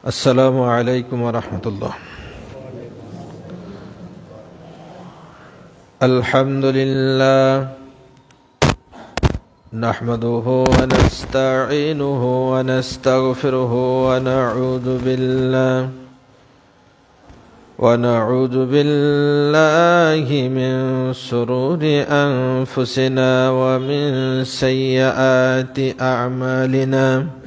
السلام عليكم ورحمة الله. الحمد لله نحمده ونستعينه ونستغفره ونعوذ بالله من شرور أنفسنا ومن سيئات أعمالنا.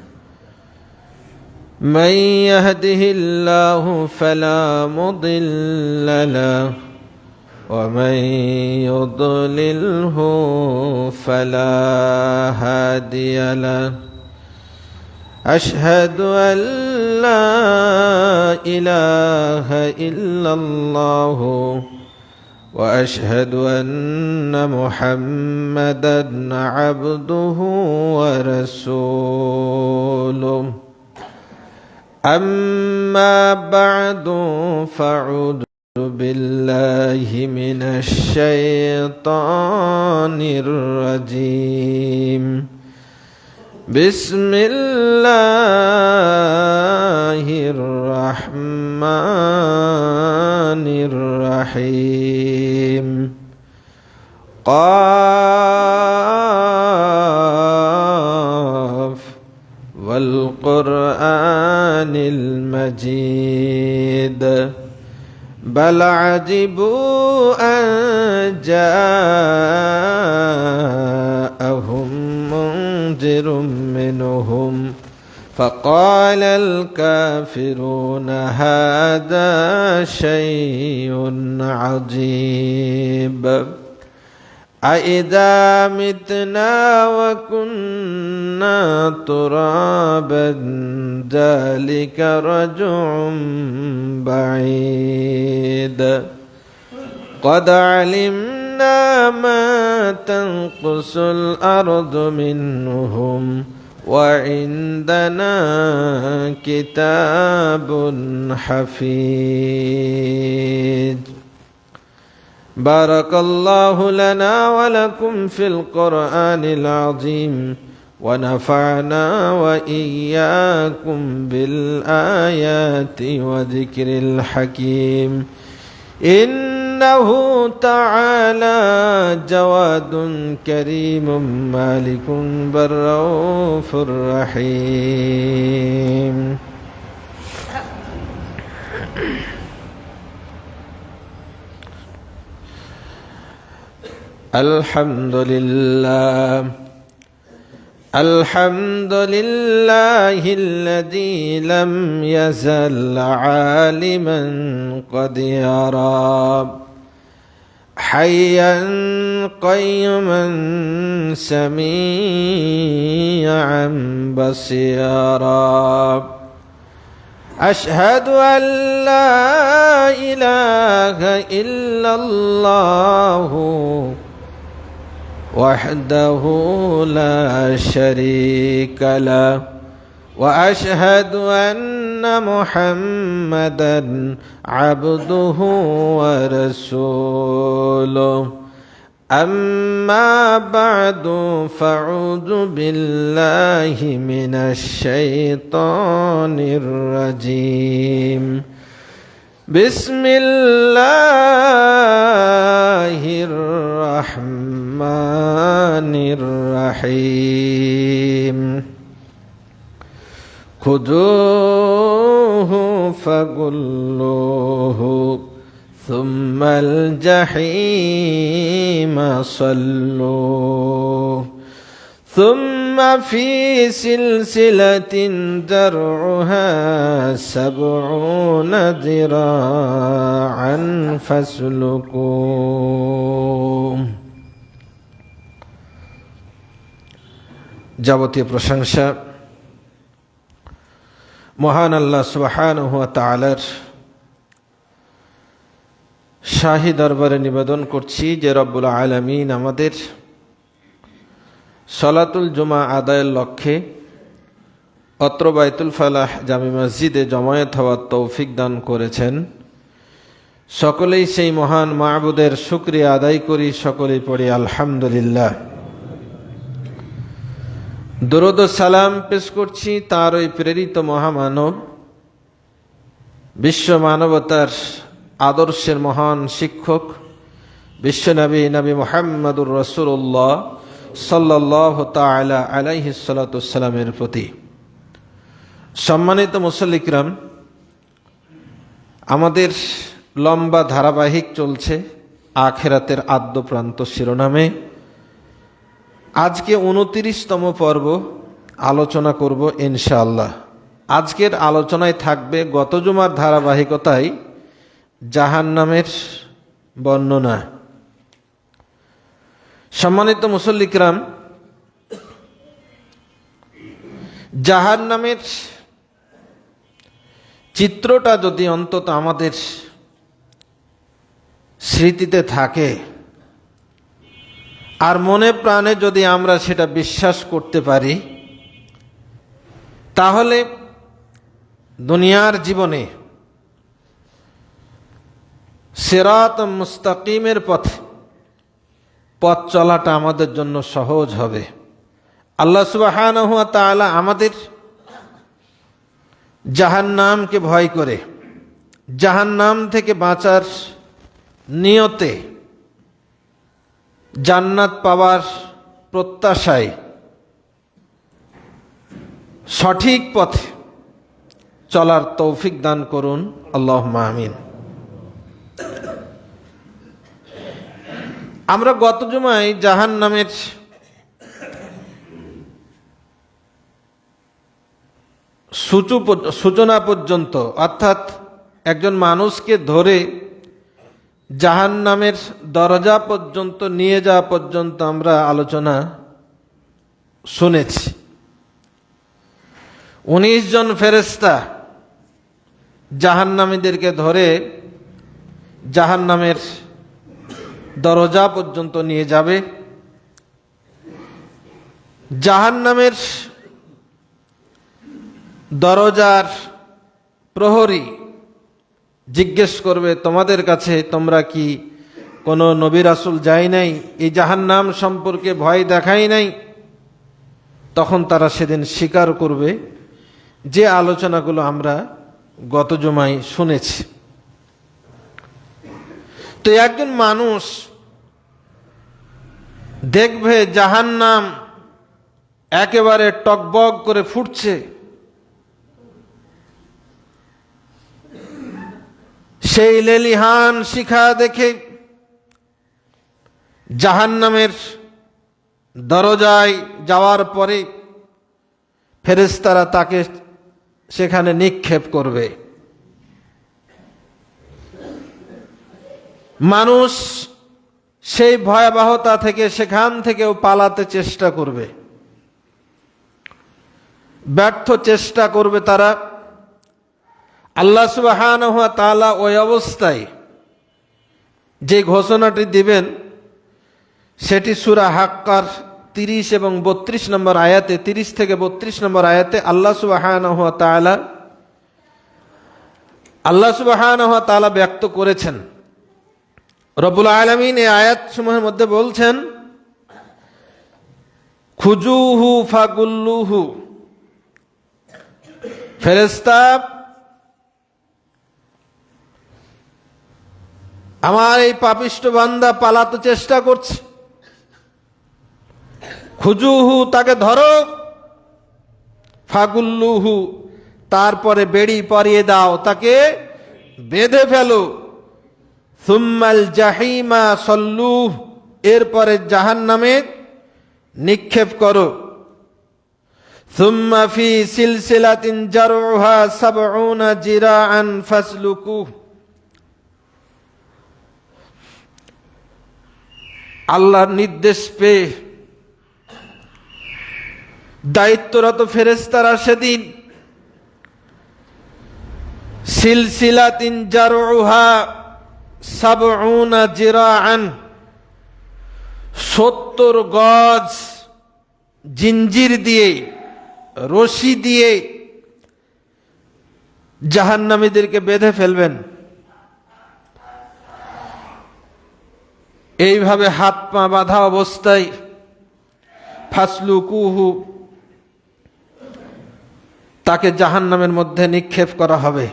من يهده الله فلا مضل له ومن يضلله فلا هادي له. أشهد أن لا إله إلا الله وأشهد أن محمدا عبده ورسوله. أما بعد فأعوذ بالله من الشيطان الرجيم. بسم الله الرحمن الرحيم. قاف والقرآن المجيد. بل عجبوا أن جاءهم منذر منهم فقال الكافرون هذا شيء عجيب. أإذا متنا وكنا ترابا ذلك رجع بعيد. قد علمنا ما تنقص الأرض منهم وعندنا كتاب حفيظ. بارك الله لنا ولكم في القرآن العظيم ونفعنا وإياكم بالآيات وذكر الحكيم. إنه تعالى جواد كريم مالك بالرؤوف الرحيم. الحمد لله الذي لم يزل عالما قديرا حيا قيما سميعا بصيرا. أشهد أن لا إله إلا الله وحده لا شريك له وأشهد أن محمدا عبده ورسوله. أما بعد فأعوذ بالله من الشيطان الرجيم. بسم الله الرحمن الرحيم. خذوه فغلوه ثم الجحيم صلوه ثم في سلسلة ذرعها 70 ذراعا فاسلكوه. যাবতীয় প্রশংসা মহান আল্লাহ সুবহানাহু ওয়া তাআলার। শাহী দরবারে নিবেদন করছি যে রব্বুল আলামিন আমাদের সলাতুল জুমা আদায়ের লক্ষ্যে অত্র বাইতুল ফালাহ জামি মসজিদে জমায়েত হওয়ার তৌফিক দান করেছেন। সকলেই সেই মহান মাবুদের শুকরিয়া আদায় করি, সকলেই পড়ি আলহামদুলিল্লাহ। দরুদ ও সালাম পেশ করছি তার ওই প্রেরিত মহামানব বিশ্ব মানবতার আদর্শের মহান শিক্ষক বিশ্বনবী নবী মুহাম্মদুর রাসূলুল্লাহ সাল্লাল্লাহু তাআলা আলাইহি সাল্লামের প্রতি সম্মানিত মুসল্লি কিরাম, আমাদের লম্বা ধারাবাহিক চলছে আখিরাতের আদ্যপ্রান্ত শিরোনামে। আজকে 29তম পর্ব আলোচনা করব ইনশাআল্লাহ। আজকের আলোচনায় থাকবে গত জুমার ধারাবাহিকতায় জাহান্নামের বর্ণনা। সম্মানিত মুসল্লি কিরাম, জাহান্নামের চিত্রটা যদি অন্তত আমাদের স্মৃতিতে থাকে আর মনে প্রাণে যদি আমরা সেটা বিশ্বাস করতে পারি, তাহলে দুনিয়ার জীবনে সিরাত মুস্তাকিমের পথ চলাটা আমাদের জন্য সহজ হবে। আল্লাহ সুবহানাহু ওয়া তাআলা আমাদের জাহান্নামকে ভয় করে জাহান্নাম থেকে বাঁচার নিয়তে জান্নাত পাওয়ার প্রত্যাশায় সঠিক পথে চলার তৌফিক দান করুন, আল্লাহুম্মা আমিন। আমরা গত জুমায় জাহান্নামের সূচনা পর্যন্ত, অর্থাৎ একজন মানুষকে ধরে জাহান্নামের দরজা পর্যন্ত নিয়ে যাওয়া পর্যন্ত আমরা আলোচনা শুনেছি। 19 জন ফেরেশতা জাহান্নামীদেরকে ধরে জাহান্নামের দরজা পর্যন্ত নিয়ে যাবে। জাহান্নামের দরজার প্রহরী জিজ্ঞেস করবে, তোমাদের কাছে তোমরা কি কোনো নবী রাসূল যায় নাই, এই জাহান্নাম সম্পর্কে ভয় দেখাই নাই? তখন তারা সেদিন স্বীকার করবে যে আলোচনাগুলো আমরা গত জুমায় শুনেছি। তো একজন মানুষ দেখবে জাহান্নাম একেবারে টকবক করে ফুটছে, সেই লেলিহান শিখা দেখে জাহান্নামের দরজায় যাওয়ার পরে ফেরেশতারা তাকে সেখানে নিক্ষেপ করবে। মানুষ সেই ভয়াবহতা থেকে সেখান থেকেও পালাতে চেষ্টা করবে, ব্যর্থ চেষ্টা করবে তারা। আল্লাহ সুবহানাহু ওয়া তাআলা ওই অবস্থায় যে ঘোষণাটি দিবেন সেটি সূরা হাক্কার 30 এবং 32 নম্বর আয়াতে, 30 থেকে 32 নম্বর আয়াতে আল্লাহ সুবহানাহু ওয়া তাআলা ব্যক্ত করেছেন। রব্বুল আলামিন এই আয়াত সমূহের মধ্যে বলছেন, খুজুহু ফাগুল্লুহু, ফেরেশতা আমার এই পাপিষ্ঠ বান্দা পালাতে চেষ্টা করছে, খুজুহু তাকে ধরো, ফাগুল্লুহু তারপরে বেড়ি পরিয়ে দাও, তাকে বেঁধে ফেলো, সুম্মাল জাহিমা সল্লুহ এরপরে জাহান্নামে নিক্ষেপ করো, সুম্মা ফি সিলসিলাতিন জারউহা 70 জিরাআন ফাসলুকুহ। আল্লাহর নির্দেশ পেয়ে দায়িত্বরত ফেরেশতারা সেদিন সিলসিলাতিন জারউহা 70 জিরাআন 70 গজ জিঞ্জির দিয়ে, রশি দিয়ে জাহান্নামীদেরকে বেঁধে ফেলবেন। এইভাবে হাত পা বাঁধা অবস্থায় ফাসলুকুহু তাকে জাহান্নামের মধ্যে নিক্ষেপ করা হবে।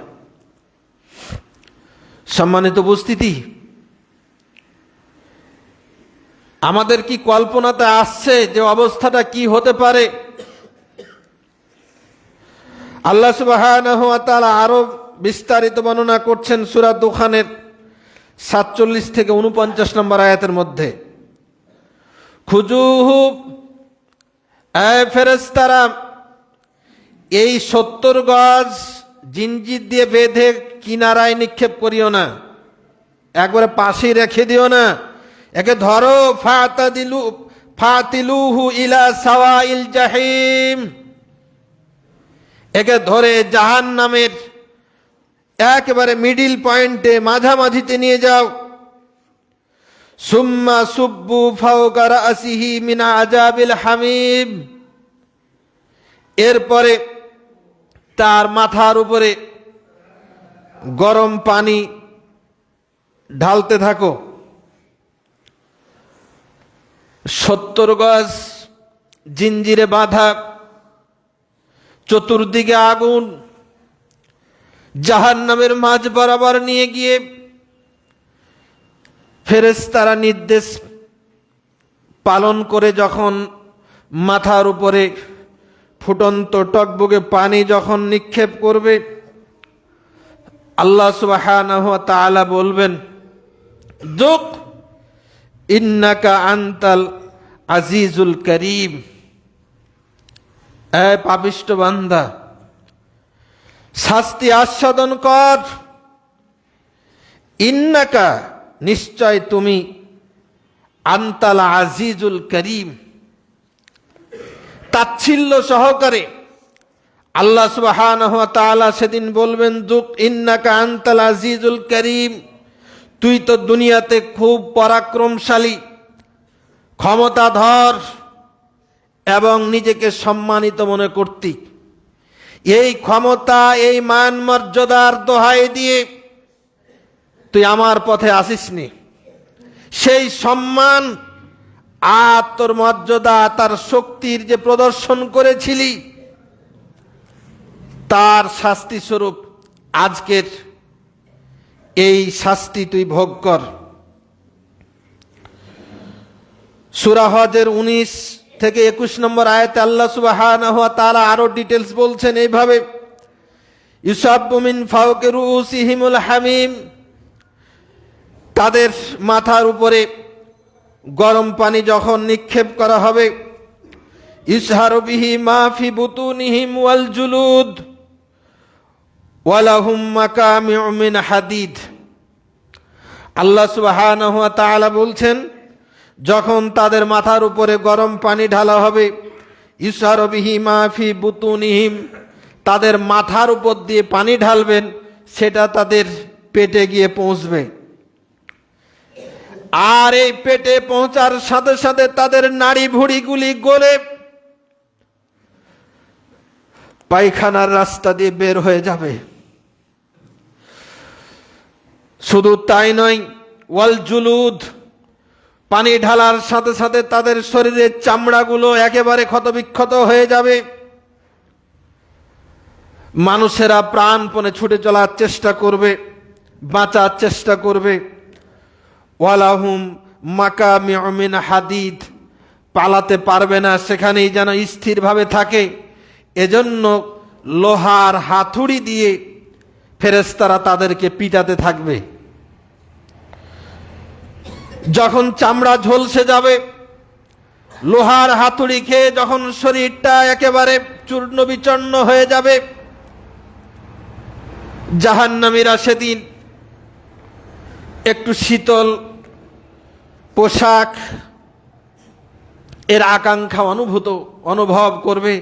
সম্মানিত উপস্থিতি, আমাদের কি কল্পনাতে আসছে যে অবস্থাটা কি হতে পারে? আল্লাহ সুবহানাহু ওয়া তাআলা আরো বিস্তারিত বর্ণনা করছেন সূরা দুখানের 47 থেকে 49 নম্বর আয়াতের মধ্যে। খুজুহু, এ ফেরেশতারা, এই 70 গজ জিনজির দিয়ে বেঁধে কিনারায় নিক্ষেপ করিও না, একবারে পাশে রেখে দিও না, একে ধরো, ফাতিলুহু ইলা সাওয়াইল জাহিম, একে ধরে জাহান্নামের একেবারে মিডিল পয়েন্টে, মাঝামাঝিতে নিয়ে যাও। সুম্মা সুব্বু ফাওকা রাসিহি মিন আযাবিল হামিম, এরপরে তার মাথার উপরে গরম পানি ঢালতে থাকো। 70 গজ জিঞ্জিরে বাঁধা, চতুর্দিকে আগুন, জাহান্নামের মাঝ বরাবর নিয়ে গিয়ে ফেরেশতারা নির্দেশ পালন করে যখন মাথার উপরে ফুটন্ত টকবগে পানি যখন নিক্ষেপ করবে, আল্লাহ সুবহানাহু ওয়া তাআলা বলবেন, যুক ইন্নাকা আনতাল আজিজুল করিম, এ পাপিষ্ঠ বান্দা, শাস্তি আস্বাদন কর। ইন্নাকা, নিশ্চয় তুমি, আনতাল আজিজুল করিম, তাচ্ছিল্য সহকারে আল্লাহ সুবহানাহু ওয়া তাআলা সেদিন বলবেন, যুক ইন্নাকা আনতাল আজিজুল করিম, তুই তো দুনিয়াতে খুব পরাক্রমশালী, ক্ষমতাধর এবং নিজেকে সম্মানিত মনে করতি। এই ক্ষমতা, এই মান মর্যাদার দোহাই দিয়ে তুই আমার পথে আসিসনি। সেই সম্মান আর তোর মর্যাদা, তার শক্তির যে প্রদর্শন করেছিলি, তার শাস্তি স্বরূপ আজকের এই শাস্তি তুই ভোগ কর। সূরা হজের 19 থেকে 21 নম্বর আয়াতে আল্লাহ সুবহানাহু ওয়া তাআলা আরো ডিটেলস বলছেন এইভাবে, ইউসাব্বু মিন ফাওকি রুউসিহিমুল হামিম, তাদের মাথার উপরে গরম পানি যখন নিক্ষেপ করা হবে, ইসহারু বিহি মা ফি বুতুনিহিম ওয়াল জুলুদ ওয়া লাহুম মাকামিউ মিন হাদিদ। আল্লাহ সুবহানাহু ওয়া তাআলা বলছেন, যখন তাদের মাথার উপরে গরম পানি ঢালা হবে, ইসহারু বিহি মা ফি বুতুনিহিম, তাদের মাথার উপর দিয়ে পানি ঢালবেন, সেটা তাদের পেটে গিয়ে পৌঁছবে। আর এই পেটে পৌঁছার সাথে সাথে তাদের নাড়ি ভুঁড়িগুলি গলে পায়খানার রাস্তা দিয়ে বের হয়ে যাবে। শুধু তাই নয়, ওয়াল জুলুদ, পানি ঢালার সাথে সাথে তাদের শরীরের চামড়াগুলো একেবারে ক্ষতবিক্ষত হয়ে যাবে। মানুষেরা প্রাণপণে ছুটে চলার চেষ্টা করবে, বাঁচার চেষ্টা করবে। ওয়ালাহুম মাকামিউ মিন হাদিদ, পালাতে পারবে না, সেখানেই যেন স্থিরভাবে থাকে। এজন্য লোহার হাতুড়ি দিয়ে ফেরেশতারা তাদেরকে পিটাতে থাকবে। যখন চামড়া ঝলসে যাবে, লোহার হাতুড়ি খেয়ে যখন শরীরটা একেবারে চূর্ণ বিচূর্ণ হয়ে যাবে, জাহান্নামীরা সেদিন একটু শীতল পোশাক এর আকাঙ্ক্ষা অনুভব করবে।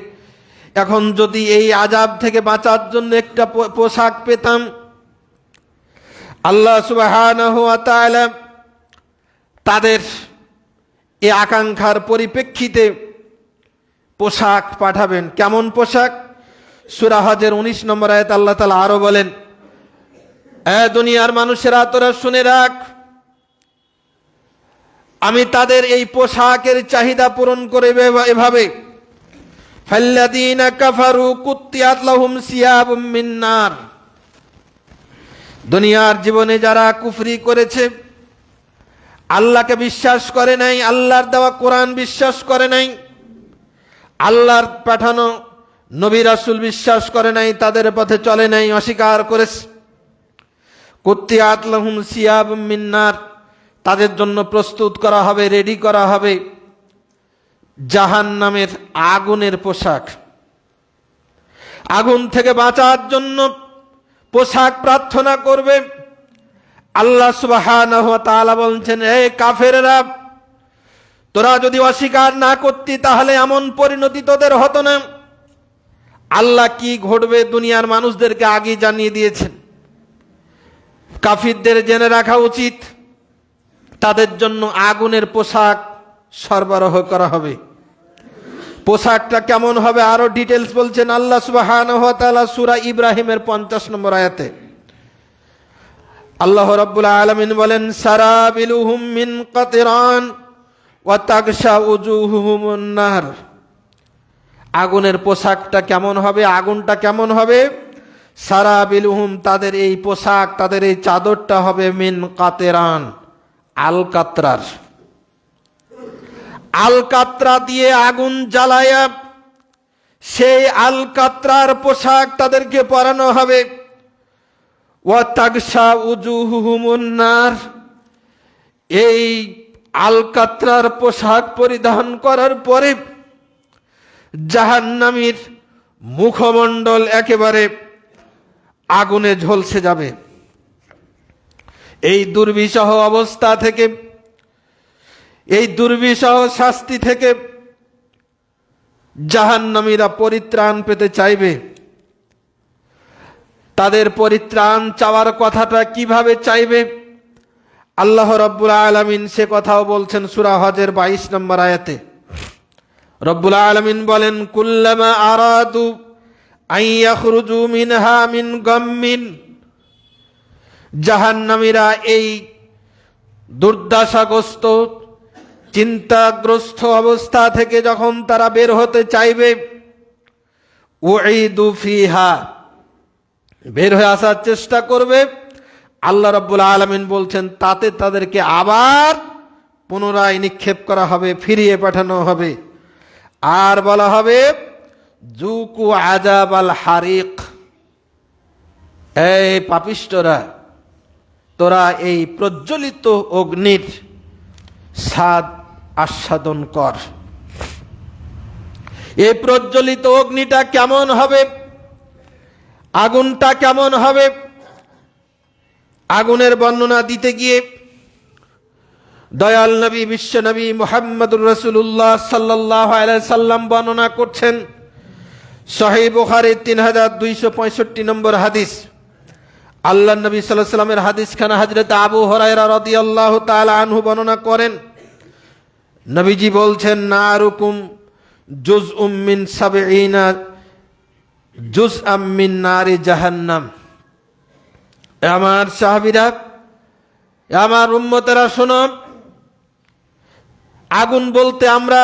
এখন যদি এই আযাব থেকে বাঁচার জন্য একটা পোশাক পেতাম, আল্লাহ সুবহানাহু ওয়া তাআলা তাদের এই আকাঙ্ক্ষার পরিপ্রেক্ষিতে পোশাক পাঠাবেন। কেমন পোশাক? সূরা হজের 19 নম্বর আয়াত আল্লাহ তাআলা আরো বলেন, এ দুনিয়ার মানুষেরা, তোরা শুনে রাখ, আমি তাদের এই পোশাকের চাহিদা পূরণ করে এভাবে, ফাল্লাযীনা কাফারু কুত্তিয়াত লাহুম সিয়াবুম মিন নার, দুনিয়ার জীবনে যারা কুফরি করেছে, আল্লাহকে বিশ্বাস করে নাই, আল্লাহর দেওয়া কোরআন বিশ্বাস করে নাই, আল্লাহর পাঠানো নবী রাসূল বিশ্বাস করে নাই, তাদের পথে চলে নাই, অস্বীকার করেছে। কুত্তিয়াত লাহুম সিয়াবুম মিন নার, তাদের জন্য প্রস্তুত করা হবে, রেডি করা হবে জাহান্নামের আগুনের পোশাক। আগুন থেকে বাঁচার জন্য পোশাক প্রার্থনা করবে। আল্লাহ সুবহানাহু ওয়া তাআলা বলছেন, হে কাফেররা, তোরা যদি অস্বীকার না করতি তাহলে এমন পরিণতি তোদের হতো না। আল্লাহ কি ঘটবে দুনিয়ার মানুষদেরকে আগে জানিয়ে দিয়েছেন। কাফিরদের জেনে রাখা উচিত, তাদের জন্য আগুনের পোশাক সরবরাহ করা হবে। পোশাকটা কেমন হবে আরো ডিটেলস বলছেন আল্লাহ সুবহানাহু ওয়া তাআলা সূরা ইব্রাহিমের 50 নম্বর আয়াতে। আল্লাহ রাব্বুল আলামিন বলেন, সারাবিলুহুম মিন কাতরান ওয়া তাগশা উজুহুহুমুন নার। আগুনের পোশাকটা কেমন হবে, আগুনটা কেমন হবে? সারাবিলুহুম, তাদের এই পোশাক, তাদের এই চাদরটা হবে মিন কাতরান, আলকাতরার। আলকাতরা দিয়ে আগুন জ্বালায়া সেই আলকাতরার পোশাক তাদেরকে পরানো হবে। ওয়া তাগশা উজুহুহুমুন নার, এই আলকাতরার পোশাক পরিধান করার পরে জাহান্নামীর মুখমণ্ডল একেবারে আগুনে ঝলসে যাবে। এই দুর্বিষহ অবস্থা থেকে, এই দুর্বিষহ শাস্তি থেকে জাহান্নামীরা পরিত্রাণ পেতে চাইবে। তাদের পরিত্রাণ চাওয়ার কথাটা কিভাবে চাইবে? আল্লাহ রাব্বুল আলামিন সে কথাও বলছেন সূরা হজের 22 নম্বর আয়াতে। রব্বুল আলামিন বলেন, কুল্লামা আরাদু আন ইয়াখরুজু মিনহা মিন গাম্মিন, জাহান্নামীরা এই দুর্দশাগ্রস্ত চিন্তাগ্রস্ত অবস্থা থেকে যখন তারা বের হতে চাইবে, উঈদু ফিহা, বের হয়ে আসার চেষ্টা করবে, আল্লাহ রাব্বুল আলামিন বলছেন তাতে তাদেরকে আবার পুনরায় নিক্ষেপ করা হবে, ফিরিয়ে পাঠানো হবে। আর বলা হবে, জুকু আযাবাল হারিক, এই পাপিষ্ঠরা, তোরা এই প্রজ্বলিত অগ্নির স্বাদ আস্বাদন কর। এই প্রজ্বলিত অগ্নিটা কেমন হবে, আগুনটা কেমন হবে? আগুনের বর্ণনা দিতে গিয়ে দয়াল নবী বিশ্ব নবী মুহাম্মদুর রাসূলুল্লাহ সাল্লাল্লাহু আলাইহি সাল্লাম বর্ণনা করছেন সহিহ বুখারী 3265 নম্বর হাদিস। আল্লাহ নবী সাল্লাল্লাহু আলাইহি সাল্লামের হাদিসখানা হযরত আবু হুরায়রা রাদিয়াল্লাহু তাআলা আনহু বর্ণনা করেন। নবীজি বলছেন, নারুকুম জুজউম মিন 70 জুজআম মিন নারি জাহান্নাম। আমার সাহাবীরা, আমার উম্মতেরা শোনো, আগুন বলতে আমরা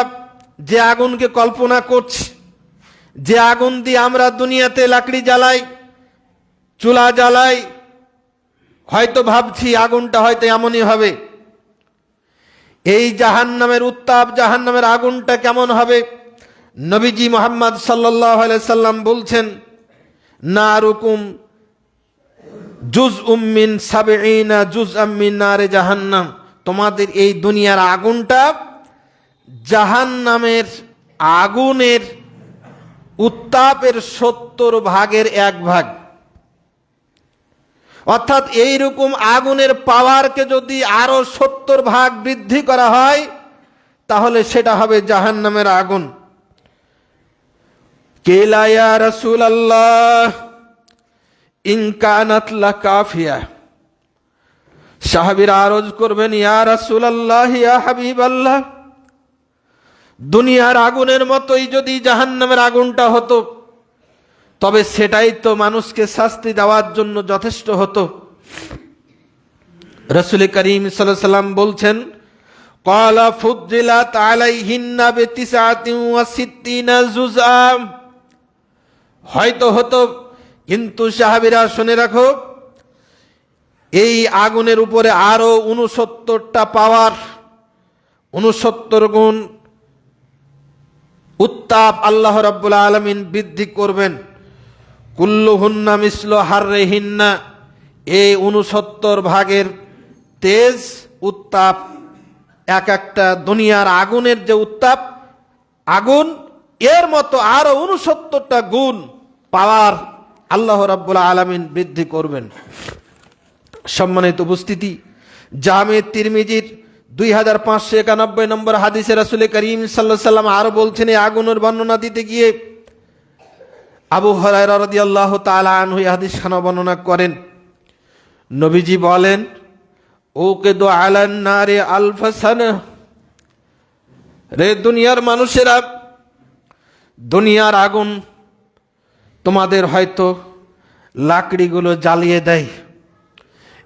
যে আগুনকে কল্পনা করছি, যে আগুন দিয়ে আমরা দুনিয়াতে লাকড়ি জ্বালাই, চুলা জ্বালাই, হয়তো ভাবছি আগুনটা হয়তো এমনই হবে। এই জাহান্নামের উত্তাপ, জাহান্নামের আগুনটা কেমন হবে? নবীজি মুহাম্মদ সাল্লাল্লাহু আলাইহি সাল্লাম বলছেন, নারুকুম জুজউম মিন 70 জুজআম মিন নারে জাহান্নাম। তোমাদের এই দুনিয়ার আগুনটা জাহান্নামের আগুনের উত্তাপের 70 ভাগের 1 ভাগ। অর্থাৎ এইরকম আগুনের পাওয়ারকে যদি আরো 70 ভাগ বৃদ্ধি করা হয় তাহলে সেটা হবে জাহান্নামের আগুন। কিলা ইয়া রাসূলুল্লাহ ইন কানাত লাকাফিয়া, সাহাবীরা আরজ করবেন, ইয়া রাসূলুল্লাহ, ইয়া হাবিবাল্লাহ, দুনিয়ার আগুনের মতোই যদি জাহান্নামের আগুনটা হতো তবে সেটাই তো মানুষকে শাস্তি দেওয়ার জন্য যথেষ্ট হতো। রাসূল করিম সাল্লাল্লাহু আলাইহি সাল্লাম বলছেন, ক্বালা ফুদ্দিলাত আলাইহিন্না বি69 জুজআম, হয়তো হতো, কিন্তু সাহাবীরা শুনে রাখো, এই আগুনের উপরে আরো 69টা পাওয়ার, 69 গুণ উত্তাপ আল্লাহ রাব্বুল আলামিন বৃদ্ধি করবেন। কুল্লুহুন্না মিসলু হাররিহিন্না, এই 69 ভাগের তেজ উত্তাপ এক একটা দুনিয়ার আগুনের যে উত্তাপ আগুন, এর মতো আরো 69টা গুণ পাওয়ার আল্লাহ রাব্বুল আলামিন বৃদ্ধি করবেন। সম্মানিত উপস্থিতি, জামে তিরমিজির 2591 নম্বর হাদিসে রাসূল করিম সাল্লাল্লাহু আলাইহি সাল্লাম আরো বলছেন, এই আগুনের বর্ণনা দিতে গিয়ে আবু হুরায়রা রাদিয়াল্লাহু তাআলা আনহু এই হাদিস খানা বর্ণনা করেন। নবীজি বলেন, উকিদু আলান নারি আলফ সানা, রে দুনিয়ার মানুষেরা, দুনিয়ার আগুন তোমাদের হয়তো লাকড়িগুলো জ্বালিয়ে দেয়,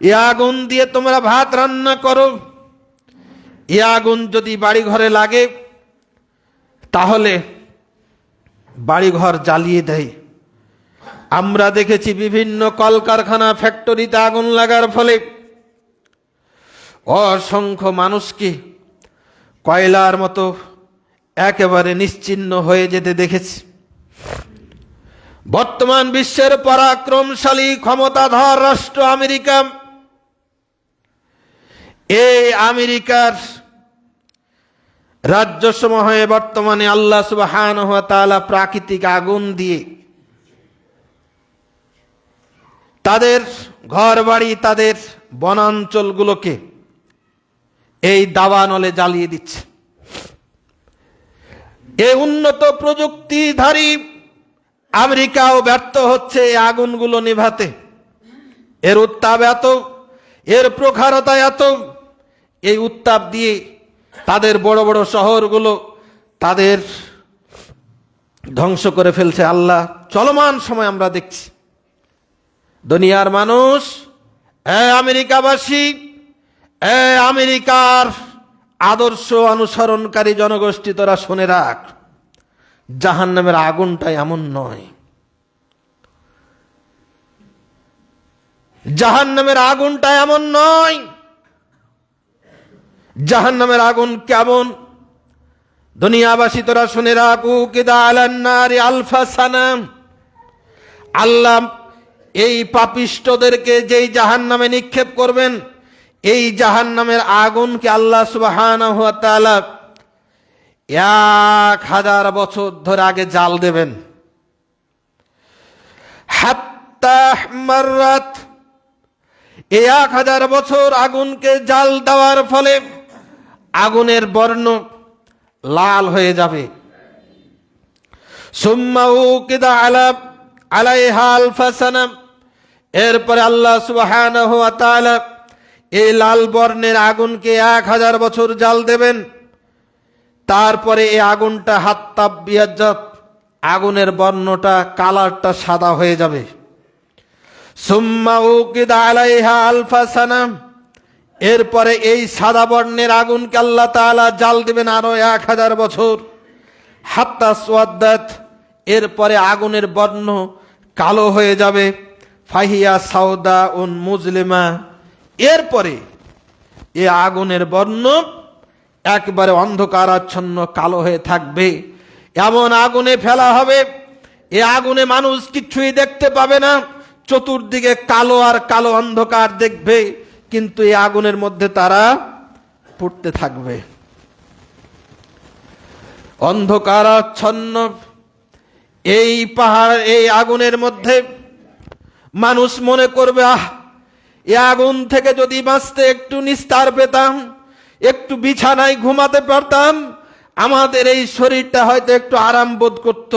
এই আগুন দিয়ে তোমরা ভাত রান্না করো, এই আগুন যদি বাড়ি ঘরে লাগে তাহলে বাড়িঘর জ্বালিয়ে দেয়। আমরা দেখেছি বিভিন্ন কলকারখানা ফ্যাক্টরিতে আগুন লাগার ফলে অসংখ্য মানুষকে কয়লার মতো একেবারে নিশ্চিহ্ন হয়ে যেতে দেখেছি। বর্তমান বিশ্বের পরাক্রমশালী ক্ষমতাধর রাষ্ট্র আমেরিকা, এই আমেরিকার রাজ্যসমূহে বর্তমানে আল্লাহ সুবহানাহু ওয়া তাআলা প্রাকৃতিক আগুন দিয়ে তাদের ঘর বাড়ি, তাদের বনাঞ্চলগুলোকে এই দাবানলে জ্বালিয়ে দিচ্ছে। এই উন্নত প্রযুক্তিধারী আমেরিকাও ব্যর্থ হচ্ছে এই আগুনগুলো নেভাতে। এর উত্তাপ এত, এর প্রখরতা এত, এই উত্তাপ দিয়ে তাদের বড় বড় শহরগুলো তাদের ধ্বংস করে ফেলছে। আল্লাহ চলমান সময় আমরা দেখছি। দুনিয়ার মানুষ, আমেরিকাবাসী, আমেরিকার আদর্শ অনুসরণকারী জনগোষ্ঠী, তোরা শুনে রাখ, জাহান্নামের আগুনটা এমন নয়। জাহান্নামের আগুনটা এমন নয়। জাহান্নামের আগুন কেমন? দুনিয়াবাসী তোরা শুনে রাখ, উকিদা আলান নারি আলফা সানা, আল্লাহ এই পাপিষ্ঠদেরকে যেই জাহান্নামে নিক্ষেপ করবেন, এই জাহান্নামের আগুনকে আল্লাহ সুবহানাহু ওয়া তাআলা 1000 বছর ধরে আগে জাল দেবেন। হাত্তা মাররাত, এই 1000 বছর আগুনকে জাল দেওয়ার ফলে আগুনের বর্ণ লাল হয়ে যাবে। সুম্মা উকিদা আলাইহা আলফা সানা, এরপরে আল্লাহ সুবহানাহু ওয়া তাআলা এই লাল বর্ণের আগুনকে 1000 বছর জাল দেবেন। তারপরে এই আগুনটা হাত্তা বিয়াজ্জাত, আগুনের বর্ণটা, কালারটা সাদা হয়ে যাবে। সুম্মা উকিদা আলাইহা আলফা সানা, এরপরে এই সাদা বর্ণের আগুনকে আল্লাহ তাআলা জাল দিবেন আরো 1000 বছর। হাত্তা সুয়াদ্দাত, এরপরে আগুনের বর্ণ কালো হয়ে যাবে। ফাহিয়া সাউদা উন মুজলিমা, এরপরে এই আগুনের বর্ণ একবারে অন্ধকারাচ্ছন্ন কালো হয়ে থাকবে। এমন আগুনে ফেলা হবে, এ আগুনে মানুষ কিছুই দেখতে পাবে না, চতুর্দিকে কালো আর কালো অন্ধকার দেখবে, কিন্তু এই আগুনের মধ্যে তারা পড়তে থাকবে। অন্ধকারাচ্ছন্ন এই পাহাড়, এই আগুনের মধ্যে মানুষ মনে করবে, এই আগুন থেকে যদি বাঁচতে একটু নিস্তার পেতাম, একটু বিছানায় ঘুমাতে পারতাম, আমাদের এই শরীরটা হয়তো একটু আরাম বোধ করত।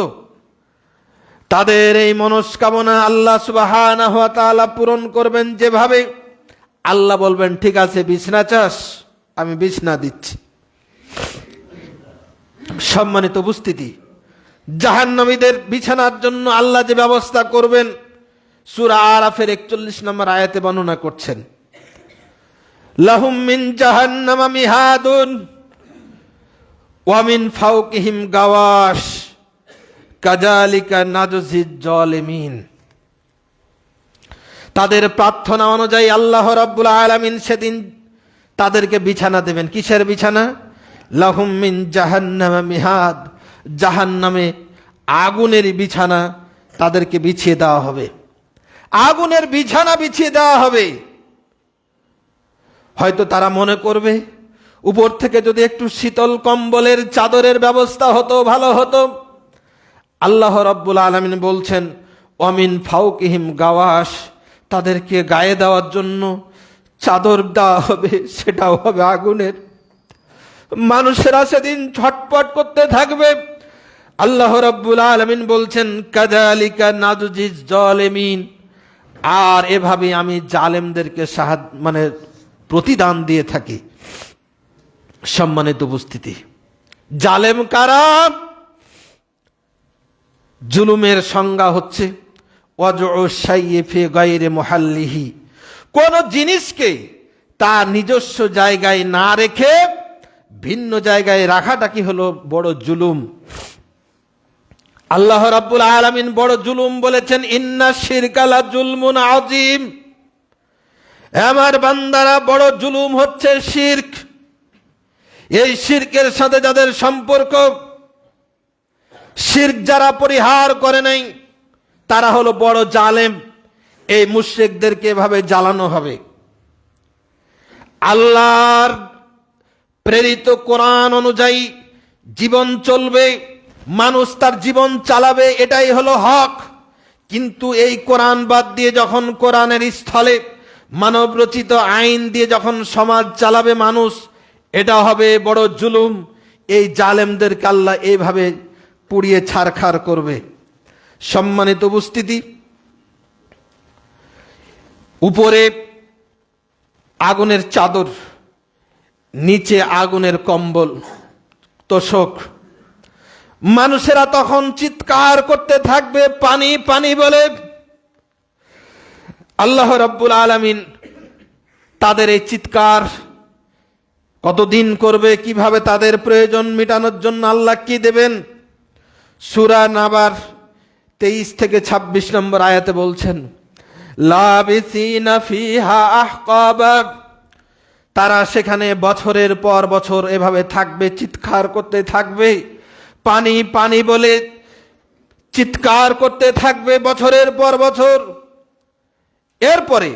তাদের এই মনস্কামনা আল্লাহ সুবহানাহু ওয়া তাআলা পূরণ করবেন যেভাবে। আল্লাহ বলবেন, ঠিক আছে বিছনা চাস, আমি বিছনা দিচ্ছি। সম্মানিত উপস্থিতি, জাহান্নামীদের বিছানার জন্য আল্লাহ যে ব্যবস্থা করবেন সূরা আরাফের 41 নম্বর আয়াতে বর্ণনা করছেন। লাহুম মিন জাহান্নামা মিহাদুন ওয়া মিন ফাওকিহিম গাওয়াশ কাযালিকা নাজজিজ জালিমিন। তাদের প্রার্থনা অনুযায়ী আল্লাহ রাব্বুল আলামিন সেদিন তাদেরকে বিছানা দেবেন। কিসের বিছানা? লাহুম মিন জাহান্নামা মিহাদ, জাহান্নামে আগুনের বিছানা তাদেরকে বিছিয়ে দেওয়া হবে। আগুনের বিছানা বিছিয়ে দেওয়া হবে। হয়তো তারা মনে করবে উপর থেকে যদি একটু শীতল কম্বলের চাদরের ব্যবস্থা হতো ভালো হতো। আল্লাহ রাব্বুল আলামিন বলছেন অমিন ফাউকিহিম গাওয়াশ, তাদেরকে গায়ে দেওয়ার জন্য চাদর দেওয়া হবে, সেটাও হবে আগুনের। মানুষেরা সেদিন ছটপট করতে থাকবে। আল্লাহ রাব্বুল আলামিন বলছেন কাযালিকা নাজজিজ জালিমিন, আর এভাবে আমি জালেমদেরকে প্রতিদান দিয়ে থাকি। সম্মানিত উপস্থিতি, জালেম কারা? জুলুমের সংজ্ঞা হচ্ছে ওয়াজউ শাইয়্যি ফি গায়রি মুহাল্লিহি, কোন জিনিসকে তার নিজস্ব জায়গায় না রেখে ভিন্ন জায়গায় রাখাটা কি হলো বড় জুলুম। আল্লাহ রাব্বুল আলামিন বড় জুলুম বলেছেন ইন্না শিরকা লা জুলমুন আযীম। আমার বান্দারা, বড় জুলুম হচ্ছে শিরক। এই শিরকের সাথে যাদের সম্পর্ক, শিরক যারা পরিহার করে নাই তারা হলো বড় জালেম। এই মুশরিকদেরকে এভাবে জ্বালানো হবে। আল্লাহর প্রেরিত কোরআন অনুযায়ী জীবন চলবে, মানুষ তার জীবন চালাবে, এটাই হলো হক। কিন্তু এই কোরআন বাদ দিয়ে যখন কোরআনের স্থলে মানব রচিত আইন দিয়ে যখন সমাজ চালাবে মানুষ, এটা হবে বড় জুলুম। এই জালেমদেরকে আল্লাহ এইভাবে পুড়িয়ে ছারখার করবে। সম্মানিত উপস্থিতি, উপরে আগুনের চাদর, নিচে আগুনের কম্বল তোশক। মানুষেরা তখন চিৎকার করতে থাকবে পানি পানি বলে। আল্লাহ রাব্বুল আলামিন তাদের এই চিৎকার কতদিন করবে, কিভাবে তাদের প্রয়োজন মেটানোর জন্য আল্লাহ কি দেবেন? সূরা নাবার 23 থেকে 26 নম্বর আয়াতে বলছেন লাবিসিনা ফিহা আহকাবা, তারা সেখানে বছরের পর বছর এভাবে থাকবে, চিৎকার করতে থাকবে, পানি পানি বলে চিৎকার করতে থাকবে বছরের পর বছর। এরপরে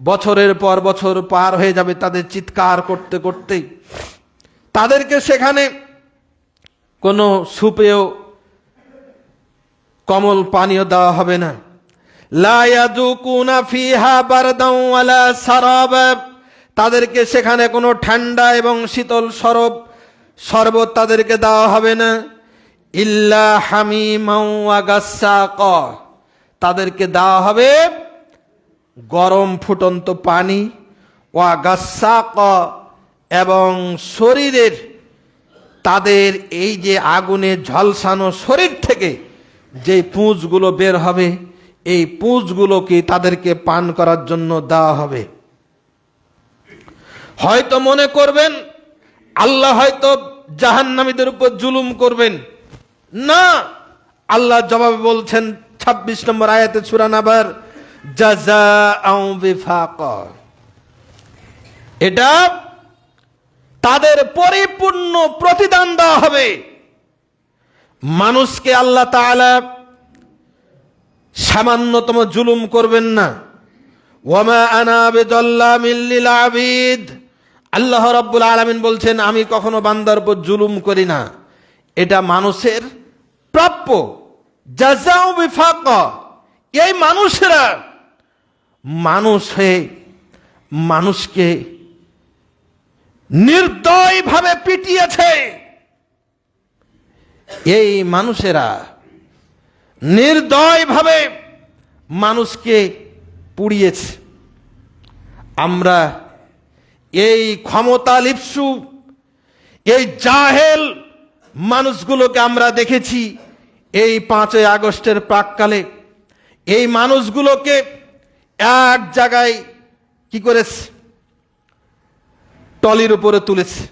বছরের পর বছর পার হয়ে যাবে তাদের চিৎকার করতে করতে। তাদেরকে সেখানে কোনো সুপেয় কমল পানীয় দেওয়া হবে না। লা ইয়াযুকুনা ফিহা বারদান ওয়ালা সারাবা, তাদেরকে সেখানে কোনো ঠান্ডা এবং শীতল শরবত তাদেরকে দেওয়া হবে না। ইল্লা হামিমান ওয়া গাসসাকা, তাদেরকে দেওয়া হবে গরম ফুটন্ত পানি। ওয়া গাসসাকা, এবং শরীরের তাদের এই যে আগুনে ঝলসানো শরীর থেকে যে পুঁজগুলো বের হবে, এই পুঁজগুলোকে তাদেরকে পান করার জন্য দেওয়া হবে। হয়তো মনে করবেন আল্লাহ হয়তো জাহান্নামীদের উপর জুলুম করবেন। না, আল্লাহ জবাবে বলছেন 26 নম্বর আয়াতে সূরা নাবার জাযাআও বিফাকা, এটা তাদের পরিপূর্ণ প্রতিদান দেওয়া হবে। মানুষকে আল্লাহ তাআলা সামান্যতম জুলুম করবেন না। ওয়ামা আনা বিযাল্লামিল লিল আবিদ, আল্লাহ রাব্বুল আলামিন বলছেন আমি কখনো বান্দার উপর জুলুম করি না, এটা মানুষের প্রাপ্য। জাযাউ বিফাকা, এই মানুষেরা মানুষ হয়ে মানুষকে নির্দয়ভাবে পিটিয়েছে, এই মানুষেরা নির্দয়ভাবে মানুষকে পুড়িয়েছে। আমরা এই ক্ষমতা লিপ্সু, এই জাহেল মানুষগুলোকে আমরা দেখেছি এই 5ই আগস্টের প্রাককালে। এই মানুষগুলোকে এক জায়গায় কি করেছে, টলির উপরে তুলেছে,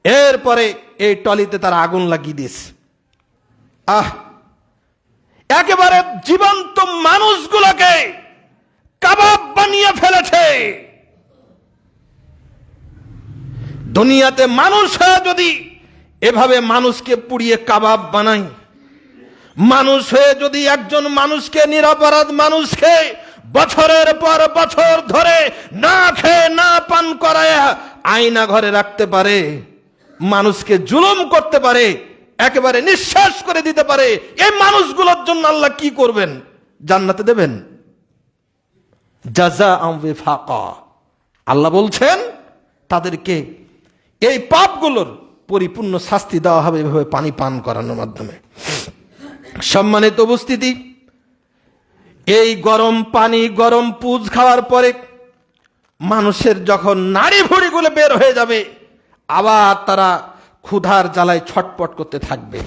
এরপরে এই টলিতে তারা আগুন লাগিয়ে দিয়েছে। একেবারে জীবন্ত মানুষগুলোকে কাবাব বানিয়ে ফেলেছে। দুনিয়াতে মানুষ হয়ে যদি এভাবে মানুষকে পুড়িয়ে কাবাব বানায়, মানুষ হয়ে যদি একজন মানুষকে, নিরপরাধ মানুষকে বছরের পর বছর ধরে না খেয়ে না পান করায় আয়না ঘরে রাখতে পারে, মানুষকে জুলুম করতে পারে, একেবারে নিঃশ্বাস করে দিতে পারে, এই মানুষগুলোর জন্য আল্লাহ কি করবেন? জান্নাতে দেবেন। জাযাআন ওয়িফাকা। আল্লাহ বলছেন তাদেরকে এই পাপগুলোর পরিপূর্ণ শাস্তি দেওয়া হবে এভাবে পানি পান করানোর মাধ্যমে। সম্মানিত উপস্থিতি, এই গরম পানি, গরম পুজ খাওয়ার পরে মানুষের যখন নাড়ি ভুড়িগুলো বের হয়ে যাবে, আবার তারা ক্ষুধার জ্বালায় ছটপট করতে থাকবে।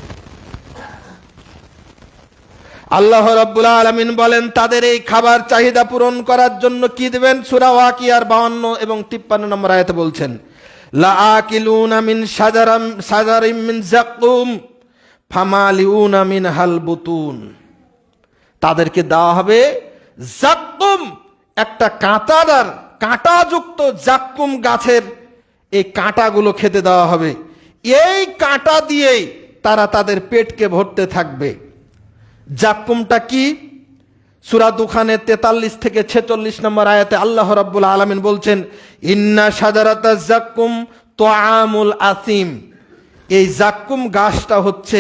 আল্লাহ রাব্বুল আলামিন বলেন তাদের এই খাবার চাহিদা পূরণ করার জন্য কি দিবেন? সূরা ওয়াকিয়ার 52 এবং 53 নম্বর আয়াতে বলছেন, লাআকিলুনা মিন শাজারিম মিন যাক্কুম ফামালিউনা মিনহাল বুতুন। তাদেরকে দেওয়া হবে যাক্কুম, একটা কাঁটাদার, কাঁটাযুক্ত যাক্কুম গাছের এই কাঁটাগুলো খেতে দেওয়া হবে। এই কাঁটা দিয়েই তারা তাদের পেটকে ভরতে থাকবে। যাক্কুমটা কি? সূরা দুখানের 43 থেকে 46 নম্বর আয়াতে আল্লাহ রাব্বুল আলামিন বলছেন, ইন্না শাজারাতাজ যাক্কুম তুআমুল আসিম। এই যাক্কুম গাছটা হচ্ছে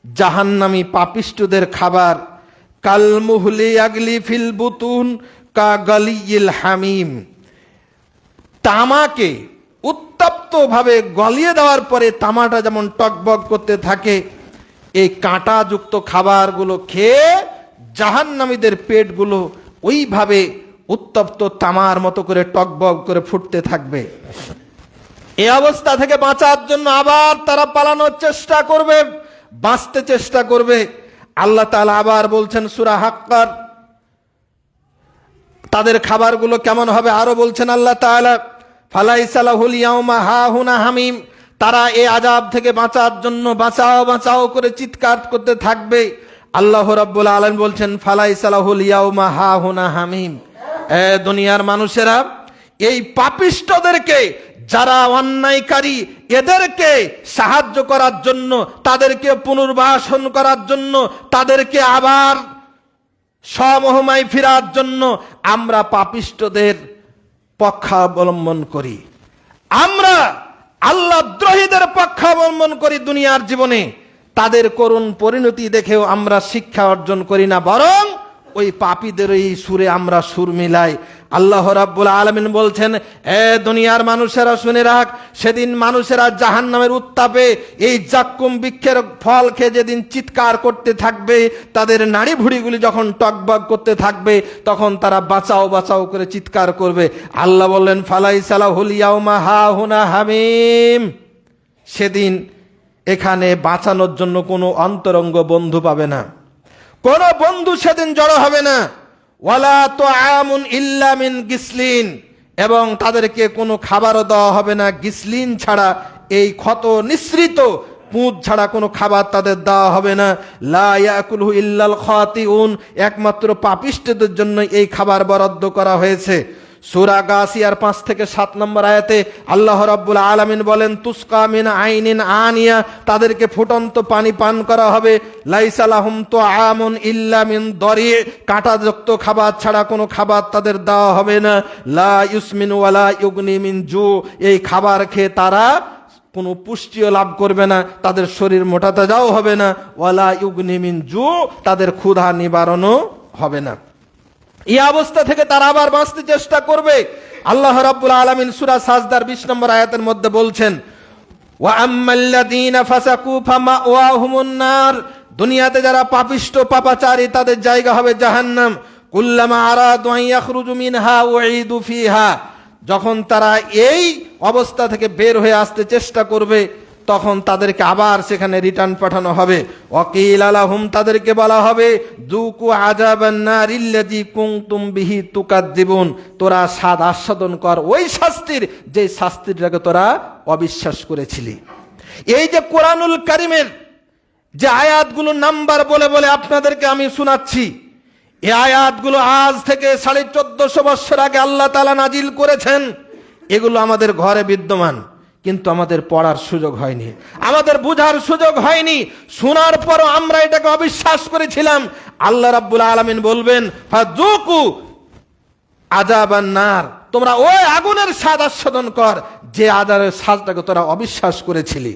জাহান্নামী পাপিষ্ঠদের খাবার। কাল মুহলি আগলি ফিল বুতুন কা গালিয়িল হামিম। তামাকে উত্তপ্ত ভাবে গলিয়ে দেওয়ার পরে তামাটা যেমন টকবক করতে থাকে, এই কাঁটাযুক্ত খাবারগুলো খেয়ে জাহান্নামীদের পেটগুলো ওইভাবে উত্তপ্ত তামার মতো করে টকবক করে ফুটতে থাকবে। এই অবস্থা থেকে বাঁচার জন্য আবার তারা পালানোর চেষ্টা করবে, বাঁচতে চেষ্টা করবে। আল্লাহ তাআলা আবার বলছেন সূরা হাক্কার, তাদের খাবারগুলো কেমন হবে আরো বলছেন আল্লাহ তাআলা, ফালাইসা লাহুল ইয়াউমা হাহুনা হামিম। তারা এই আযাব থেকে বাঁচার জন্য বাঁচাও বাঁচাও করে চিৎকার করতে থাকবে। আল্লাহ রাব্বুল আলামিন বলছেন, ফালাইসা লাহুল ইয়াউমা হাহুনা হামিম। দুনিয়ার মানুষেরা, এই পাপিষ্ঠদেরকে, যারা অন্যায়কারী, এদেরকে সাহায্য করার জন্য, তাদেরকে পুনর্বাসন করার জন্য, তাদেরকে আবার স্বমহিমায় ফেরার জন্য আমরা পাপিষ্ঠদের পক্ষাবলম্বন করি। আমরা আল্লাহ দ্রোহীদের পক্ষাবলম্বন করি দুনিয়ার জীবনে। তাদের করুণ পরিণতি দেখেও আমরা শিক্ষা অর্জন করি না, বরং ওই পাপীদের এই সুরে আমরা সুর মিলাই। আল্লাহ রাব্বুল আলামিন বলছেন, দুনিয়ার মানুষেরা শুনে রাখ, সেদিন মানুষেরা জাহান্নামের উত্তাপে এই জাক্কুম বৃক্ষের ফল খেয়ে যেদিন চিৎকার করতে থাকবে, তাদের নাড়ি ভুড়িগুলি যখন টকবক করতে থাকবে, তখন তারা বাঁচাও বাঁচাও করে চিৎকার করবে। আল্লাহ বললেন, ফালাইসা লাহুল ইয়াউমা হাহুনা হামিম। সেদিন এখানে বাঁচানোর জন্য কোনো অন্তরঙ্গ বন্ধু পাবে না, কোন বন্ধু সেদিন জড়ো হবে না। ওয়ালা তুআমুন ইল্লা মিন গিসলিন। এবং তাদেরকে কোনো খাবারও দেওয়া হবে না গিসলিন ছাড়া, এই ক্ষত নিঃসৃত পুঁজ ছাড়া কোনো খাবার তাদের দেওয়া হবে না। লা ইয়াকুলহু ইল্লাল খাতিউন। একমাত্র পাপিষ্ঠদের জন্য এই খাবার বরাদ্দ করা হয়েছে। সূরা গাসিয়ার 5 থেকে 7 নম্বর আয়াতে আল্লাহ রাব্বুল আলামিন বলেন, তুসকা মিন আইনিন আনিয়া। তাদেরকে ফুটন্ত পানি পান করা হবে। লাইসা লাহুম তুআমুন ইল্লা মিন দরি। কাঁটাযুক্ত খাবার ছাড়া কোনো খাবার তাদের দেওয়া হবে না। লা ইউসমিন ওয়ালা ইউগনি মিন জু। এই খাবার খেয়ে তারা কোনো পুষ্টিও লাভ করবে না, তাদের শরীর মোটা তাজাও হবে না। ওয়ালা ইউগনি মিন জু। তাদের ক্ষুধা নিবারণও হবে না। এই অবস্থা থেকে তারা আবার বাঁচতে চেষ্টা করবে। আল্লাহ রাব্বুল আলামিন সূরা সাজদার 20 নম্বর আয়াতের মধ্যে বলছেন, ওয়া আম্মাল্লাযীনা ফাসাকু ফামাওয়াহুমুন নার। দুনিয়াতে যারা পাপিষ্ঠ পাপাচারী, তাদের জায়গা হবে জাহান্নাম। কুল্লামা আরাদু আন ইয়াখরুজু মিনহা উঈদু ফিহা। যখন তারা এই অবস্থা থেকে বের হয়ে আসতে চেষ্টা করবে, তখন তাদেরকে আবার সেখানে রিটার্ন পাঠানো হবে। ওয়াকিল আলাহুম। তাদেরকে বলা হবে, যুকু আযাবান নারিল্লাযী কুনতুম বিহি তুকাজ্জিবুন। তোরা স্বাদ আস্বাদন কর ওই শাস্তির, যে শাস্তিটাকে তোরা অবিশ্বাস করেছিলি। এই যে কোরআনুল কারীমের যে আয়াতগুলো নাম্বার বলে বলে আপনাদেরকে আমি শোনাচ্ছি, এই আয়াতগুলো আজ থেকে 1450 বছর আগে আল্লাহ তাআলা নাজিল করেছেন। এগুলো আমাদের ঘরে বিদ্যমান, কিন্তু আমাদের পড়ার সুযোগ হয়নি, আমাদের বুঝার সুযোগ হয়নি। শোনার পরও আমরা এটাকে অবিশ্বাস করেছিলাম। আল্লাহ রাব্বুল আলামিন বলবেন, ফাযুকু আযাবান নার, তোমরা ওই আগুনের স্বাদ আস্বাদন কর যে আযাবের স্বাদটাকে তোরা অবিশ্বাস করেছিলি।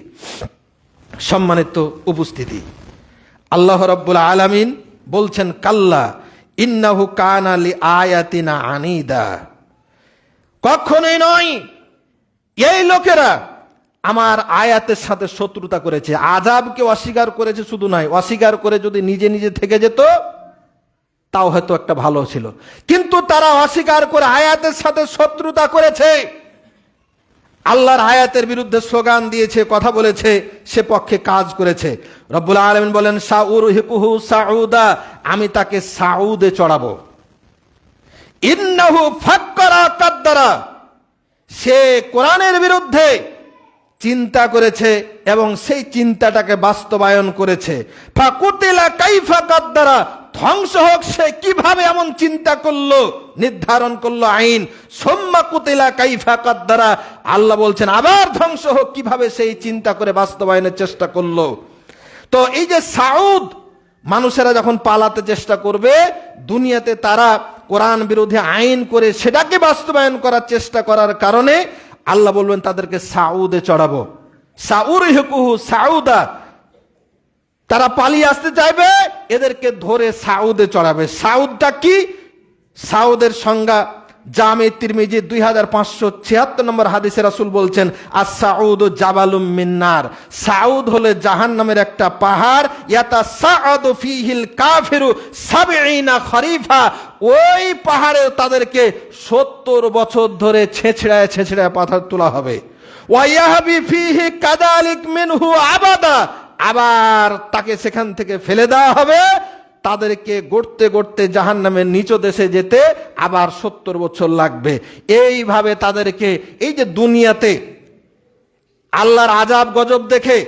সম্মানিত উপস্থিতি, আল্লাহ রাব্বুল আলামিন বলছেন, কাল্লা ইন্নাহু কানা লিআয়াতিনা আনিদা, কখনোই নয়, এই লোকেরা আমার আয়াতের সাথে শত্রুতা করেছে, আযাবকে অস্বীকার করেছে। শুধু নয়, অস্বীকার করে যদি নিজে নিজে থেকে যেত তাও হয়তো একটা ভালো ছিল, কিন্তু তারা অস্বীকার করে আয়াতের সাথে শত্রুতা করেছে, আল্লাহর আয়াতের বিরুদ্ধে স্লোগান দিয়েছে, কথা বলেছে, সে পক্ষে কাজ করেছে। রব্বুল আলামিন বলেন, সাউরহিকুহু সাউদা, আমি তাকে সাউদে চড়াবো। ইন্নাহু ফাক্কারা কাদ্দারা, সে কোরআনের বিরুদ্ধে চিন্তা করেছে এবং সেই চিন্তাটাকে বাস্তবায়ন করেছে। ফাকুতিলা কাইফা কাদ্দারা, ধ্বংস হোক সে কিভাবে এমন চিন্তা করলো, নির্ধারণ করলো আইন। সুম্মা কুতিলা কাইফা কাদ্দারা, আল্লাহ বলছেন আবার ধ্বংস হোক কিভাবে সেই চিন্তা করে বাস্তবায়নের চেষ্টা করলো। তো এই যে সাউদ, মানুষেরা যখন পালাতে চেষ্টা করবে দুনিয়াতে, তারা কোরআন বিরোধী আইন করে সেটাকে বাস্তবায়ন করার চেষ্টা করার কারণে আল্লাহ বলবেন তাদেরকে সাউদে চড়াবো। সাউরহিকুহু সাউদা, তারা পালিয়ে আসতে চাইবে, এদেরকে ধরে সাউদে চড়াবে। সাউদটা কি? সাউদের সংজ্ঞা জামে তিরমিজি 2576 নম্বর হাদিসে রাসূল বলছেন, আস-সাউদু জাবালুম মিন্নার, সাউদ হলে জাহান্নামের একটা পাহাড়। ইয়াতাসাআদু ফীহিল কাফিরু 70 খরিফা, ওই পাহাড়ে তাদেরকে 70 বছর ধরে ছেঁচড়ায় ছেঁচড়ায় পাথর তোলা হবে। ওয়া ইয়াহবি ফীহি কাযালিক মিনহু আবাদা, আবার তাকে সেখান থেকে ফেলে দেওয়া হবে, তাদেরকে গড়তে গড়তে জাহান্নামের নিচ দেশে যেতে আবার 70 বছর লাগবে। এইভাবে তাদেরকে এই যে দুনিয়াতে আল্লাহর আযাব গজব দেখে,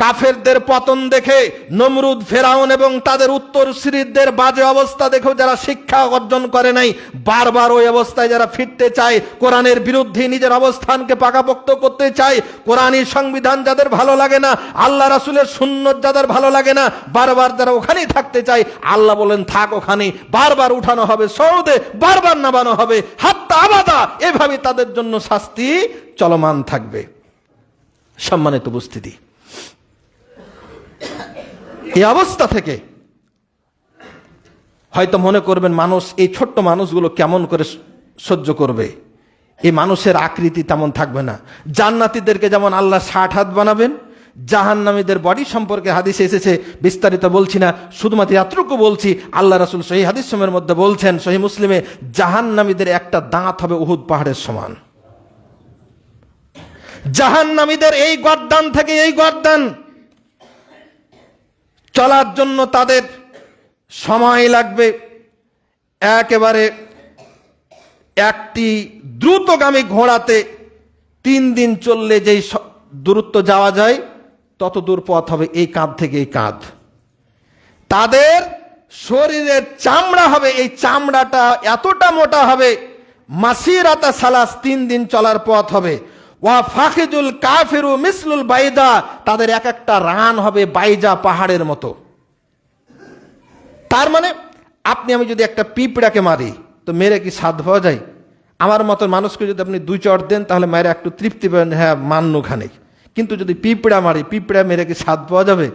কাফেরদের পতন দেখে, নমরুদ ফেরাউন এবং তাদের উত্তরসূরিদের বাজে অবস্থা দেখেও যারা শিক্ষা অর্জন করে নাই, বারবার ওই অবস্থায় যারা ফিরতে চায়, কোরআনের বিরুদ্ধে নিজের অবস্থানকে পাকাপোক্ত করতে চায়, কোরআনী সংবিধান যাদের ভালো লাগে না, আল্লাহ রাসূলের সুন্নত যাদের ভালো লাগে না, বারবার যারা ওখানেই থাকতে চায়, আল্লাহ বলেন থাক ওখানে, বারবার উঠানো হবে সৌদে, বারবার নামানো হবে, হাত্তা আবাদা, এভাবে তাদের জন্য শাস্তি চলমান থাকবে। সম্মানিত উপস্থিতি, এই অবস্থা থেকে হয়তো মনে করবেন মানুষ, এই ছোট্ট মানুষগুলো কেমন করে সহ্য করবে, এই মানুষের আকৃতি তেমন থাকবে না। জান্নাতীদেরকে যেমন আল্লাহ 60 হাত বানাবেন, জাহান্নামীদের বডি সম্পর্কে হাদিসে এসেছে, বিস্তারিত বলছি না, শুধুমাত্র এতটুকু বলছি, আল্লাহ রাসূল সহিহ হাদিস সময়ের মধ্যে বলছেন, সহিহ মুসলিমে, জাহান্নামীদের একটা দাঁত হবে উহুদ পাহাড়ের সমান। জাহান্নামীদের এই গর্দান থেকে এই গর্দান চলার জন্য তাদের সময় লাগবে একেবারে একটি দ্রুতগামী ঘোড়াতে 3 দিন চললে যেই দূরত্ব যাওয়া যায় তত দূর পথ হবে এই কাঁধ থেকে এই কাঁধ। তাদের শরীরের চামড়া হবে, এই চামড়াটা এতটা মোটা হবে, মাসিরাতা সালাস, 3 দিন চলার পথ হবে। ওয়া ফাখিজুল কাফিরু মিসলুল বাইদা, তাদের এক একটা রান হবে বাইজা পাহাড়ের মতো। তার মানে আপনি আমি যদি একটা পিঁপড়াকে মারি তো মেরে কি স্বাদ পাওয়া যায়? আমার মতো মানুষকে যদি আপনি 2 চড় দেন তাহলে মেরে একটু তৃপ্তি পাবেন, হ্যাঁ মান্নু খানিক, কিন্তু যদি পিঁপড়া মারি, পিঁপড়া মেরে কি স্বাদ পাওয়া যাবে?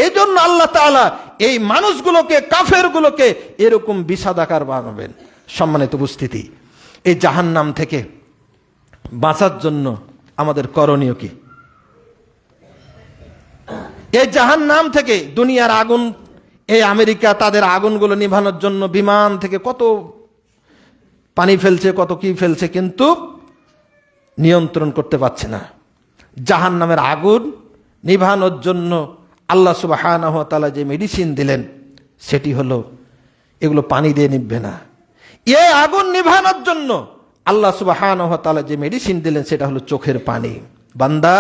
এই জন্য আল্লাহ তাআলা এই মানুষগুলোকে, কাফেরগুলোকে এরকম বিষাদাকার বানাবেন। সম্মানিত উপস্থিতি, এই জাহান্নাম থেকে বাঁচার জন্য আমাদের করণীয় কি? এই জাহান্নাম থেকে, দুনিয়ার আগুন, এই আমেরিকা তাদের আগুনগুলো নিভানোর জন্য বিমান থেকে কত পানি ফেলছে, কত কি ফেলছে, কিন্তু নিয়ন্ত্রণ করতে পারছে না। জাহান্নামের আগুন নিভানোর জন্য আল্লাহ সুবহানাহু ওয়া তাআলা যে মেডিসিন দিলেন সেটি হলো, এগুলো পানি দিয়ে নিভবে না। এই আগুন নিভানোর জন্য আল্লাহ সুবহানাহু ওয়া তাআলা যে মেডিসিন দিলেন সেটা হলো চোখের পানি। বান্দা,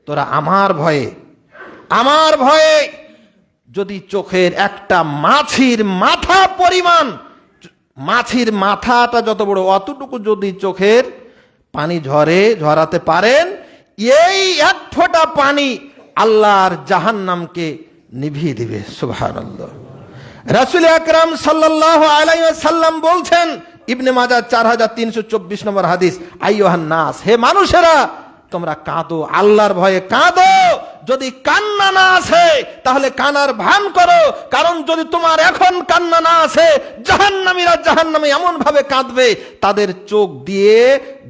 তোরা আমার ভয়ে যদি চোখের একটা মাছির মাথা পরিমাণ, মাছির মাথাটা যত বড় অতটুকু যদি চোখের পানি ঝরাতে পারেন, এই এক ফোঁটা পানি আল্লাহর জাহান্নামকে নিভিয়ে দিবে। সুবহানাল্লাহ। রাসূল আকরাম সাল্লাল্লাহু আলাইহি ওয়াসাল্লাম বলছেন, ইবনে মাজাহ 4324 নম্বর হাদিস, আইয়ুহান নাস, হে মানুষেরা তোমরা কাঁদো, আল্লাহর ভয়ে কাঁদো। যদি কান্না না আসে তাহলে কানার ভান করো, কারণ যদি তোমার এখন কান্না না আসে, জাহান্নামীরা জাহান্নামে এমন ভাবে কাঁদবে তাদের চোখ দিয়ে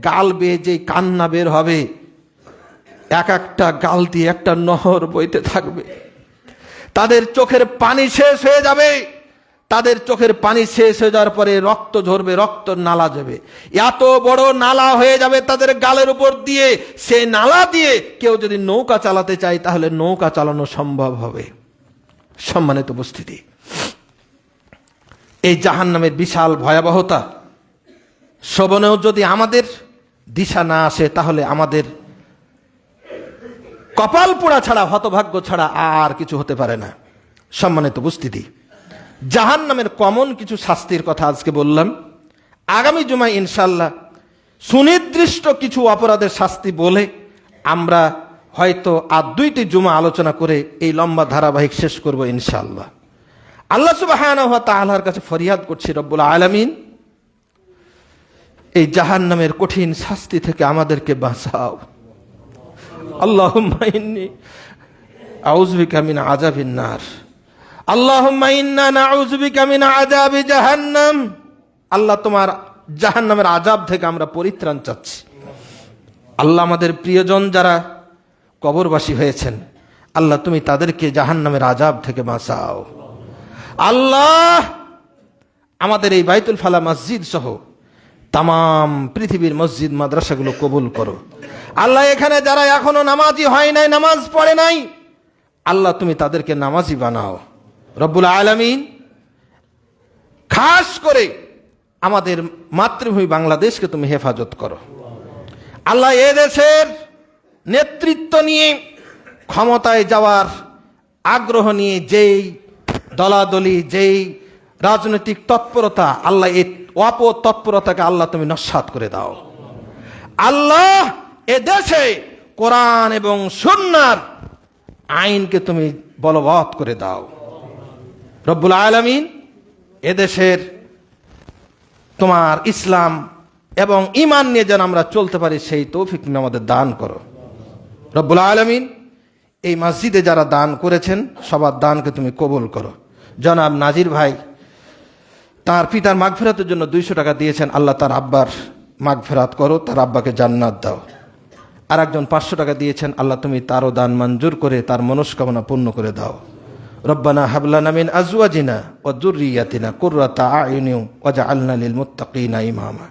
গাল বেয়ে যে কান্না বের হবে, এক একটা গাল দিয়ে একটা নহর বইতে থাকবে। তাদের চোখের পানি শেষ হয়ে যাবে, তাদের চোখের পানি শেষ হয়ে যাওয়ার পরে রক্ত ঝরবে, রক্ত নালা যাবে, এত বড় নালা হয়ে যাবে তাদের গালের উপর দিয়ে। সেই নালা দিয়ে কেউ যদি নৌকা চালাতে চায় তাহলে নৌকা চালানো সম্ভব হবে। সম্মানিত উপস্থিতি, এই জাহান্নামের বিশাল ভয়াবহতা শ্রবণেও যদি আমাদের দিশা না আসে তাহলে আমাদের কপাল পোড়া ছাড়া, হতভাগ্য ছাড়া আর কিছু হতে পারে না। সম্মানিত উপস্থিতি, জাহান্নামের কমন কিছু শাস্তির কথা আজকে বললাম। আগামী জুমায় ইনশাআল্লাহ সুনির্দিষ্ট কিছু অপরাধের শাস্তি বলে আমরা হয়তো আর 2টি জুমা আলোচনা করে এই লম্বা ধারাবাহিক শেষ করব ইনশাআল্লাহ। আল্লাহ সুবহানাহু ওয়া তাআলার কাছে ফরিয়াদ করছি, রব্বুল আলামিন এই জাহান্নামের কঠিন শাস্তি থেকে আমাদেরকে বাঁচাও। আল্লাহুম্মা ইন্নী আউযু বিকা মিন আযাবিন নার, আল্লাহুম্মা ইন্না নাউযু বিকা মিন আযাবি জাহান্নাম। আল্লাহ, তোমার জাহান্নামের আযাব থেকে আমরা পরিত্রাণ চাচ্ছি। আল্লাহ, আমাদের প্রিয়জন যারা কবরবাসী হয়েছেন, আল্লাহ তুমি তাদেরকে জাহান্নামের আযাব থেকে বাঁচাও। আল্লাহ, আমাদের এই বাইতুল ফালা মসজিদ সহ তামাম পৃথিবীর মসজিদ মাদ্রাসাগুলো কবুল করো। আল্লাহ, এখানে যারা এখনো নামাজি হয় নাই, নামাজ পড়ে নাই, আল্লাহ তুমি তাদেরকে নামাজি বানাও। রব্বুল আলামিন, খাস করে আমাদের মাতৃভূমি বাংলাদেশকে তুমি হেফাজত করো। আল্লাহ, এ দেশের নেতৃত্ব নিয়ে ক্ষমতায় যাওয়ার আগ্রহ নিয়ে যেই দলাদলি, যেই রাজনৈতিক তৎপরতা, আল্লাহ এই তৎপরতাকে আল্লাহ তুমি নস্যাৎ করে দাও। আল্লাহ, এ দেশে কোরআন এবং সুন্নাহর আইনকে তুমি বলবৎ করে দাও। রব্বুল আলামিন, এদেশের তোমার ইসলাম এবং ঈমান নিয়ে যেন আমরা চলতে পারি সেই তৌফিক তুমি আমাদের দান করো। রব্বুল আলামিন, এই মসজিদে যারা দান করেছেন সবার দানকে তুমি কবুল করো। জনাব নাজির ভাই তার পিতার মাগফিরাতের জন্য 200 টাকা দিয়েছেন, আল্লাহ তার আব্বার মাগফিরাত করো, তার আব্বাকে জান্নাত দাও। আর একজন 500 টাকা দিয়েছেন, আল্লাহ তুমি তারও দান মঞ্জুর করে তার মনস্কামনা পূর্ণ করে দাও। রব্বানা হাবলানা মিন আজওয়াজিনা ওয়া যুররিয়াতিনা কুররাতা আয়ুনিন ওয়াজআলনা লিল মুত্তাকিনা ইমামা।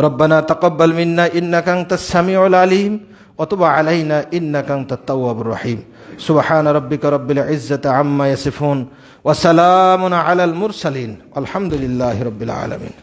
রব্বানা তাকাব্বাল মিন্না ইন্নাকা আনতাস সামিউল আলিম ওয়া তুব আলাইনা ইন্নাকা আনতাত তাওয়াবুর রহিম। সুবহানা রাব্বিকা রাব্বিল ইজ্জাতি আম্মা ইয়াসিফুন ওয়া সালামুন আলাল মুরসালিন আলহামদুলিল্লাহি রাব্বিল আলামিন।